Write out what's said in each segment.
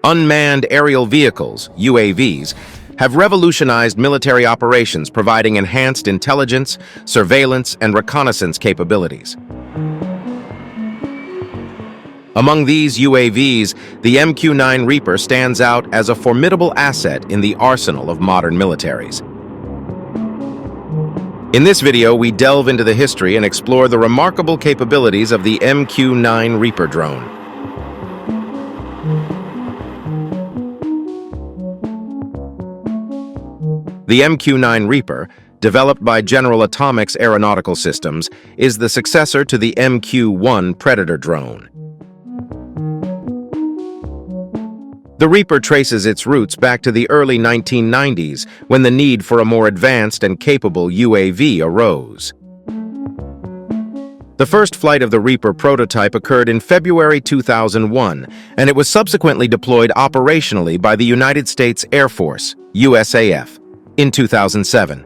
Unmanned aerial vehicles, UAVs, have revolutionized military operations, providing enhanced intelligence, surveillance, and reconnaissance capabilities. Among these UAVs, the MQ-9 Reaper stands out as a formidable asset in the arsenal of modern militaries. In this video, we delve into the history and explore the remarkable capabilities of the MQ-9 Reaper drone. The MQ-9 Reaper, developed by General Atomics Aeronautical Systems, is the successor to the MQ-1 Predator drone. The Reaper traces its roots back to the early 1990s, when the need for a more advanced and capable UAV arose. The first flight of the Reaper prototype occurred in February 2001, and it was subsequently deployed operationally by the United States Air Force, USAF, in 2007.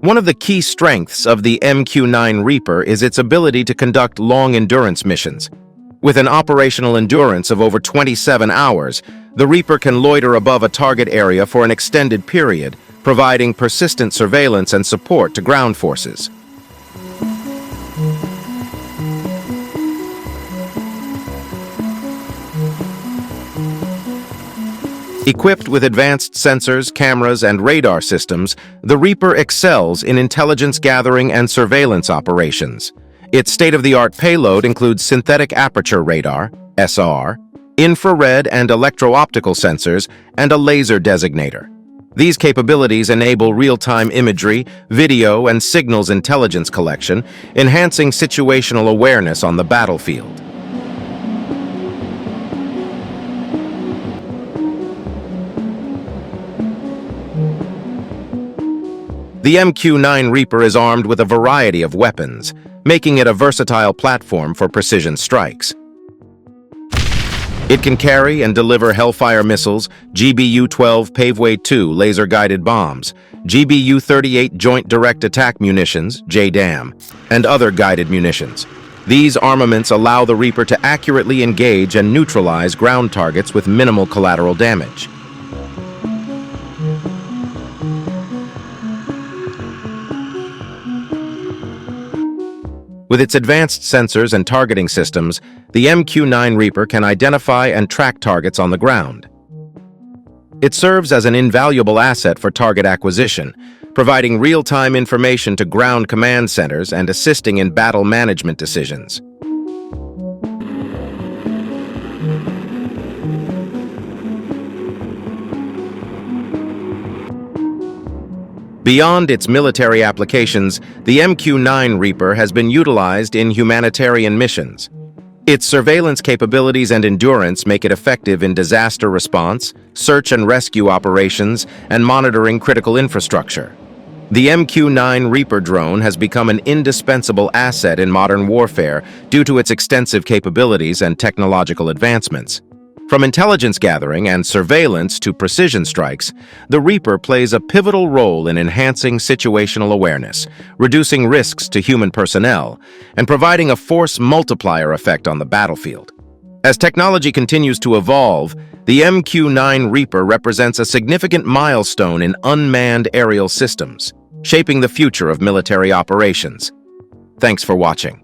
One of the key strengths of the MQ-9 Reaper is its ability to conduct long-endurance missions. With an operational endurance of over 27 hours, the Reaper can loiter above a target area for an extended period, providing persistent surveillance and support to ground forces. Equipped with advanced sensors, cameras, and radar systems, the Reaper excels in intelligence gathering and surveillance operations. Its state-of-the-art payload includes synthetic aperture radar, SR, infrared and electro-optical sensors, and a laser designator. These capabilities enable real-time imagery, video, and signals intelligence collection, enhancing situational awareness on the battlefield. The MQ-9 Reaper is armed with a variety of weapons, making it a versatile platform for precision strikes. It can carry and deliver Hellfire missiles, GBU-12 Paveway-2 laser-guided bombs, GBU-38 Joint Direct Attack munitions, JDAM, and other guided munitions. These armaments allow the Reaper to accurately engage and neutralize ground targets with minimal collateral damage. With its advanced sensors and targeting systems, the MQ-9 Reaper can identify and track targets on the ground. It serves as an invaluable asset for target acquisition, providing real-time information to ground command centers and assisting in battle management decisions. Beyond its military applications, the MQ-9 Reaper has been utilized in humanitarian missions. Its surveillance capabilities and endurance make it effective in disaster response, search and rescue operations, and monitoring critical infrastructure. The MQ-9 Reaper drone has become an indispensable asset in modern warfare due to its extensive capabilities and technological advancements. From intelligence gathering and surveillance to precision strikes, the Reaper plays a pivotal role in enhancing situational awareness, reducing risks to human personnel, and providing a force multiplier effect on the battlefield. As technology continues to evolve, the MQ-9 Reaper represents a significant milestone in unmanned aerial systems, shaping the future of military operations. Thanks for watching.